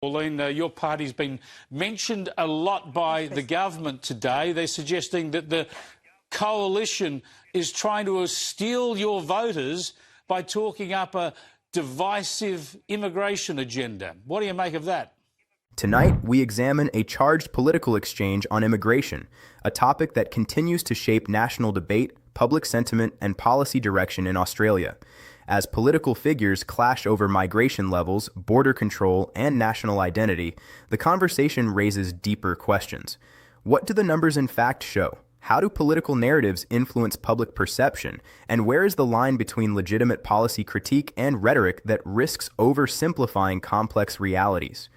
Pauline, your party's been mentioned a lot by the government today. They're suggesting that the coalition is trying to steal your voters by talking up a divisive immigration agenda. What do you make of that? Tonight, we examine a charged political exchange on immigration, a topic that continues to shape national debate, public sentiment, and policy direction in Australia. As political figures clash over migration levels, border control, and national identity, the conversation raises deeper questions. What do the numbers in fact show? How do political narratives influence public perception? And where is the line between legitimate policy critique and rhetoric that risks oversimplifying complex realities?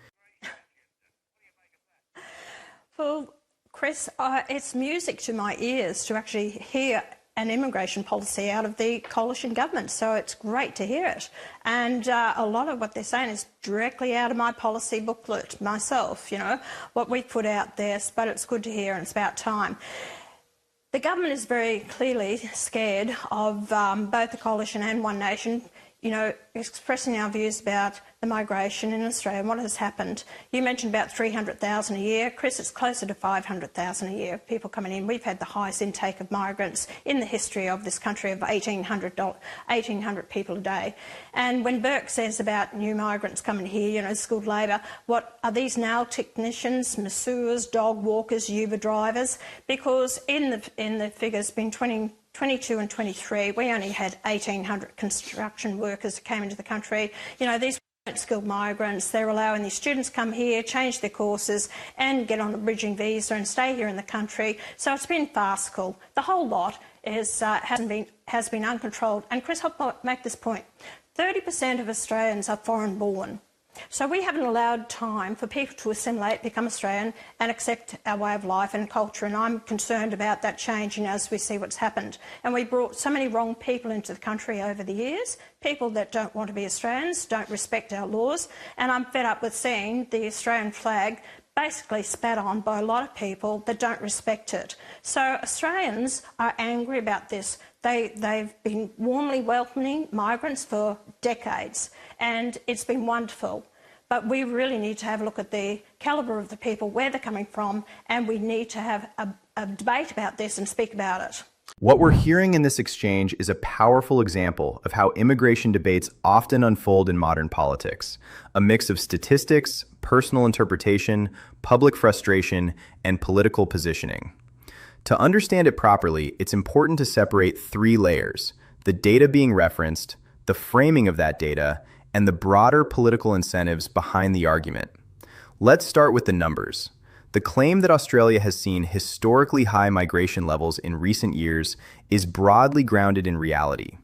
Well, Chris, it's music to my ears to actually hear an immigration policy out of the coalition government, so it's great to hear it. And a lot of what they're saying is directly out of my policy booklet myself, you know, what we put out there, but it's good to hear and it's about time. The government is very clearly scared of both the coalition and One Nation, you know, expressing our views about the migration in Australia and what has happened. You mentioned about 300,000 a year. Chris, it's closer to 500,000 a year, people coming in. We've had the highest intake of migrants in the history of this country of 1,800 people a day. And when Burke says about new migrants coming here, you know, skilled labour, what are these nail technicians, masseurs, dog walkers, Uber drivers? Because in the figures between 2022 and 23, we only had 1,800 construction workers that came into the country. You know, these weren't skilled migrants. They're allowing these students come here, change their courses and get on a bridging visa and stay here in the country. So it's been farcical. The whole lot has been uncontrolled. And Chris, I'll make this point. 30% of Australians are foreign born. So we haven't allowed time for people to assimilate, become Australian and accept our way of life and culture, and I'm concerned about that changing as we see what's happened. And we brought so many wrong people into the country over the years, people that don't want to be Australians, don't respect our laws, and I'm fed up with seeing the Australian flag basically spat on by a lot of people that don't respect it. So Australians are angry about this. They've been warmly welcoming migrants for decades, and it's been wonderful. But we really need to have a look at the calibre of the people, where they're coming from, and we need to have a debate about this and speak about it. What we're hearing in this exchange is a powerful example of how immigration debates often unfold in modern politics, a mix of statistics, personal interpretation, public frustration, and political positioning. To understand it properly, it's important to separate three layers: the data being referenced, the framing of that data, and the broader political incentives behind the argument. Let's start with the numbers. The claim that Australia has seen historically high migration levels in recent years is broadly grounded in reality.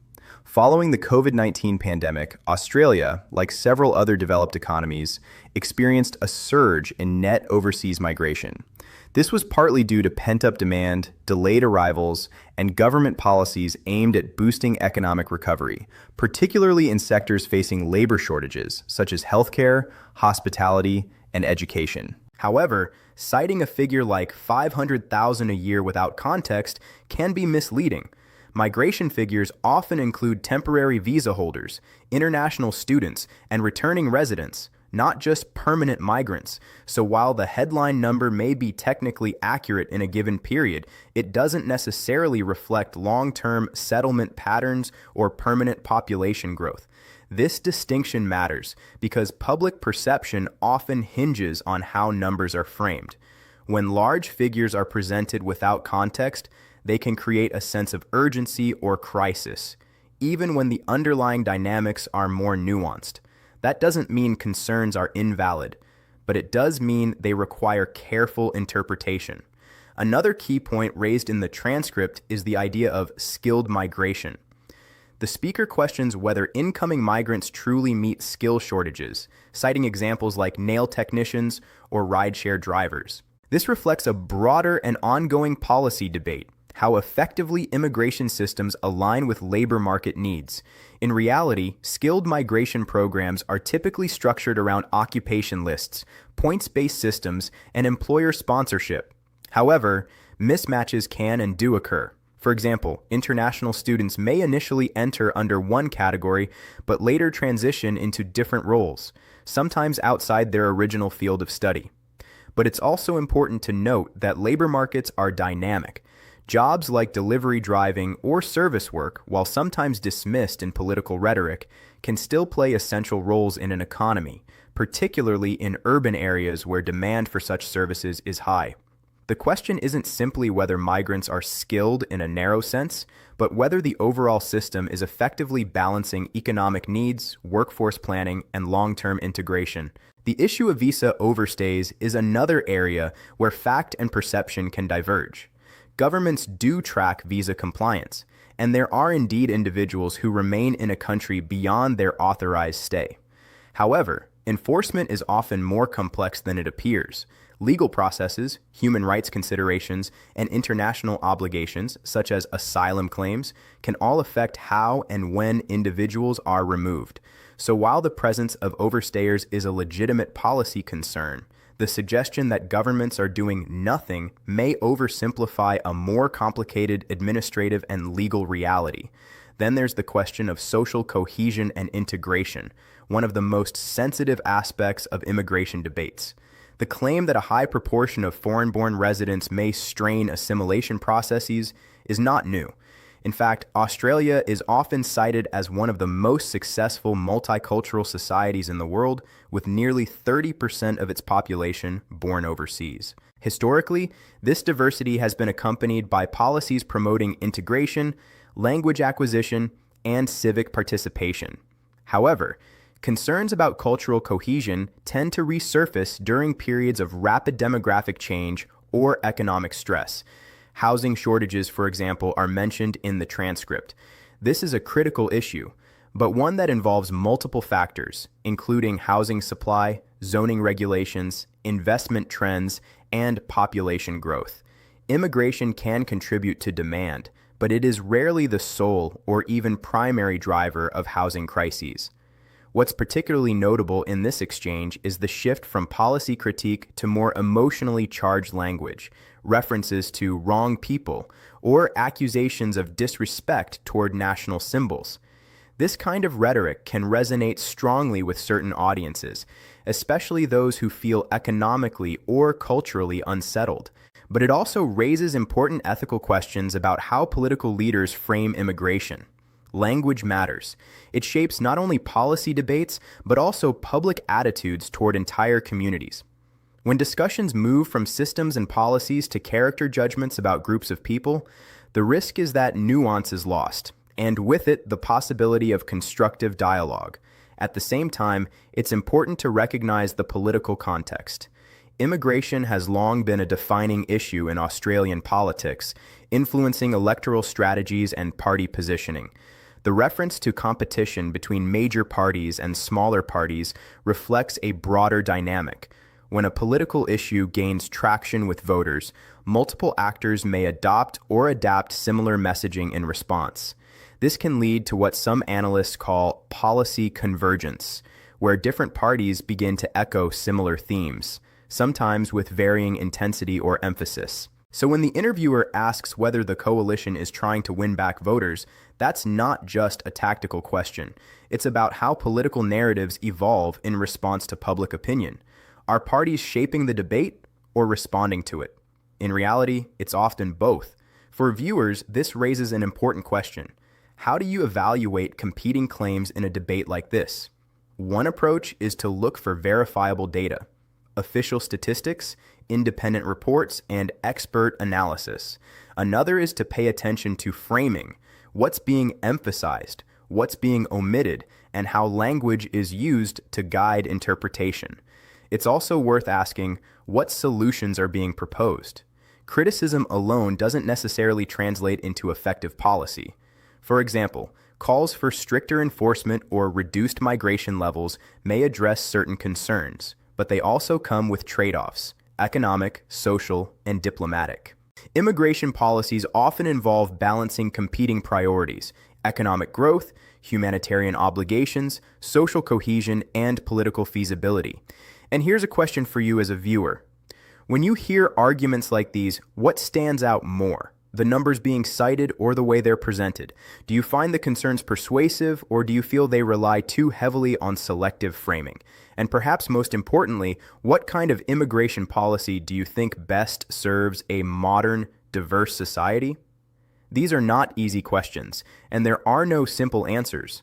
Following the COVID-19 pandemic, Australia, like several other developed economies, experienced a surge in net overseas migration. This was partly due to pent-up demand, delayed arrivals, and government policies aimed at boosting economic recovery, particularly in sectors facing labor shortages, such as healthcare, hospitality, and education. However, citing a figure like 500,000 a year without context can be misleading. Migration figures often include temporary visa holders, international students, and returning residents, not just permanent migrants. So while the headline number may be technically accurate in a given period, it doesn't necessarily reflect long-term settlement patterns or permanent population growth. This distinction matters because public perception often hinges on how numbers are framed. When large figures are presented without context, they can create a sense of urgency or crisis, even when the underlying dynamics are more nuanced. That doesn't mean concerns are invalid, but it does mean they require careful interpretation. Another key point raised in the transcript is the idea of skilled migration. The speaker questions whether incoming migrants truly meet skill shortages, citing examples like nail technicians or rideshare drivers. This reflects a broader and ongoing policy debate, how effectively immigration systems align with labor market needs. In reality, skilled migration programs are typically structured around occupation lists, points-based systems, and employer sponsorship. However, mismatches can and do occur. For example, international students may initially enter under one category, but later transition into different roles. sometimes outside their original field of study. But it's also important to note that labor markets are dynamic. Jobs like delivery driving or service work, while sometimes dismissed in political rhetoric, can still play essential roles in an economy, particularly in urban areas where demand for such services is high. The question isn't simply whether migrants are skilled in a narrow sense, but whether the overall system is effectively balancing economic needs, workforce planning, and long-term integration. The issue of visa overstays is another area where fact and perception can diverge. Governments do track visa compliance, and there are indeed individuals who remain in a country beyond their authorized stay. However, enforcement is often more complex than it appears. Legal processes, human rights considerations, and international obligations, such as asylum claims, can all affect how and when individuals are removed. So while the presence of overstayers is a legitimate policy concern, the suggestion that governments are doing nothing may oversimplify a more complicated administrative and legal reality. Then there's the question of social cohesion and integration, one of the most sensitive aspects of immigration debates. The claim that a high proportion of foreign-born residents may strain assimilation processes is not new. In fact, Australia is often cited as one of the most successful multicultural societies in the world, with nearly 30% of its population born overseas. Historically, this diversity has been accompanied by policies promoting integration, language acquisition, and civic participation. However, concerns about cultural cohesion tend to resurface during periods of rapid demographic change or economic stress. Housing shortages, for example, are mentioned in the transcript. This is a critical issue, but one that involves multiple factors, including housing supply, zoning regulations, investment trends, and population growth. Immigration can contribute to demand, but it is rarely the sole or even primary driver of housing crises. What's particularly notable in this exchange is the shift from policy critique to more emotionally charged language, references to wrong people, or accusations of disrespect toward national symbols. This kind of rhetoric can resonate strongly with certain audiences, especially those who feel economically or culturally unsettled. But it also raises important ethical questions about how political leaders frame immigration. Language matters. It shapes not only policy debates, but also public attitudes toward entire communities. When discussions move from systems and policies to character judgments about groups of people, the risk is that nuance is lost, and with it, the possibility of constructive dialogue. At the same time, it's important to recognize the political context. Immigration has long been a defining issue in Australian politics, influencing electoral strategies and party positioning. The reference to competition between major parties and smaller parties reflects a broader dynamic. When a political issue gains traction with voters, multiple actors may adopt or adapt similar messaging in response. This can lead to what some analysts call policy convergence, where different parties begin to echo similar themes, sometimes with varying intensity or emphasis. So when the interviewer asks whether the coalition is trying to win back voters, that's not just a tactical question. It's about how political narratives evolve in response to public opinion. Are parties shaping the debate or responding to it? In reality, it's often both. For viewers, this raises an important question. How do you evaluate competing claims in a debate like this? One approach is to look for verifiable data, official statistics, independent reports, and expert analysis. Another is to pay attention to framing, what's being emphasized, what's being omitted, and how language is used to guide interpretation. It's also worth asking, what solutions are being proposed? Criticism alone doesn't necessarily translate into effective policy. For example, calls for stricter enforcement or reduced migration levels may address certain concerns, but they also come with trade-offs: economic, social, and diplomatic. Immigration policies often involve balancing competing priorities: economic growth, humanitarian obligations, social cohesion, and political feasibility. And here's a question for you as a viewer. When you hear arguments like these, what stands out more? the numbers being cited, or the way they're presented? Do you find the concerns persuasive, or do you feel they rely too heavily on selective framing? And perhaps most importantly, what kind of immigration policy do you think best serves a modern, diverse society? These are not easy questions, and there are no simple answers.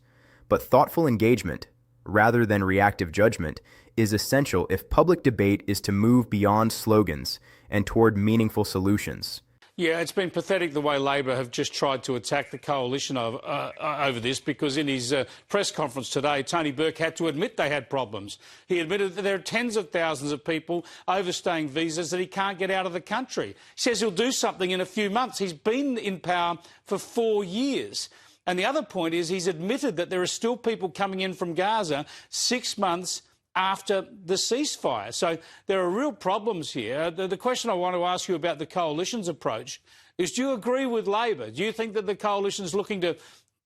But thoughtful engagement, rather than reactive judgment, is essential if public debate is to move beyond slogans and toward meaningful solutions. Yeah, it's been pathetic the way Labor have just tried to attack the coalition over this, because in his press conference today, Tony Burke had to admit they had problems. He admitted that there are tens of thousands of people overstaying visas that he can't get out of the country. He says he'll do something in a few months. He's been in power for 4 years. And the other point is he's admitted that there are still people coming in from Gaza 6 months after the ceasefire. So there are real problems here. The question I want to ask you about the coalition's approach is, do you agree with Labor? Do you think that the coalition is looking to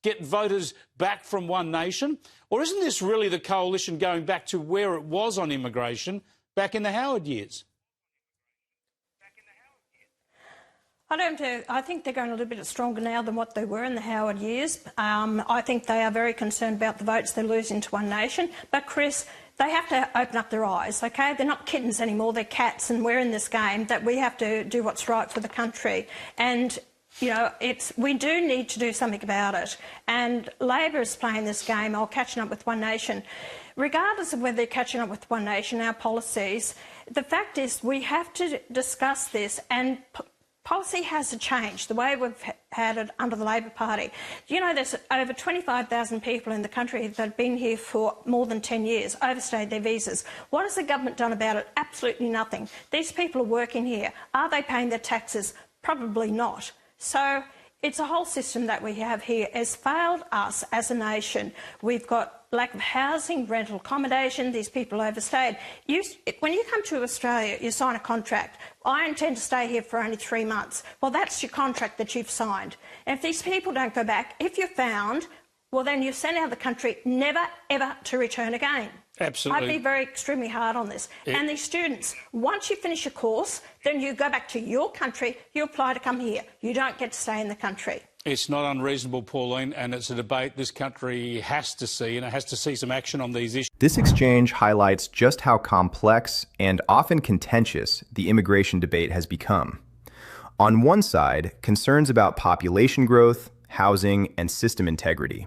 get voters back from one nation? Or isn't this really the coalition going back to where it was on immigration back in the Howard years? I think they're going a little bit stronger now than what they were in the Howard years. I think they are very concerned about the votes they're losing to one nation. But, Chris, they have to open up their eyes, OK? They're not kittens anymore, they're cats, and we're in this game that we have to do what's right for the country. And, you know, we do need to do something about it. And Labor is playing this game, catching up with one nation. Regardless of whether they're catching up with one nation, our policies, the fact is we have to discuss this, and policy has to change, the way we've had it under the Labor Party. You know, there's over 25,000 people in the country that have been here for more than 10 years, overstayed their visas. What has the government done about it? Absolutely nothing. These people are working here. Are they paying their taxes? Probably not. So it's a whole system that we have here has failed us as a nation. We've got lack of housing, rental accommodation, these people overstayed. When you come to Australia, you sign a contract. I intend to stay here for only 3 months. Well, that's your contract that you've signed. And if these people don't go back, if you're found, well, then you're sent out of the country, never, ever to return again. Absolutely. I'd be very extremely hard on this. And these students, once you finish your course, then you go back to your country, you apply to come here. You don't get to stay in the country. It's not unreasonable, Pauline, and it's a debate this country has to see, and it has to see some action on these issues. This exchange highlights just how complex and often contentious the immigration debate has become. On one side, concerns about population growth, housing, and system integrity.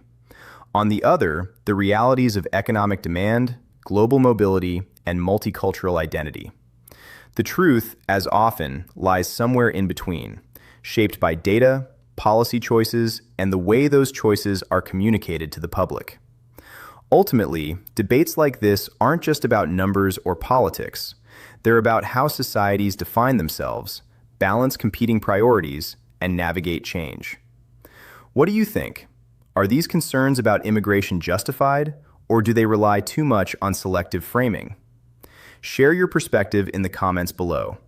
On the other, the realities of economic demand, global mobility, and multicultural identity. The truth, as often, lies somewhere in between, shaped by data, policy choices, and the way those choices are communicated to the public. Ultimately, debates like this aren't just about numbers or politics. They're about how societies define themselves, balance competing priorities, and navigate change. What do you think? Are these concerns about immigration justified, or do they rely too much on selective framing? Share your perspective in the comments below.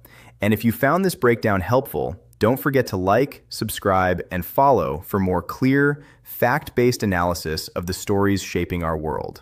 And if you found this breakdown helpful, don't forget to like, subscribe, and follow for more clear, fact-based analysis of the stories shaping our world.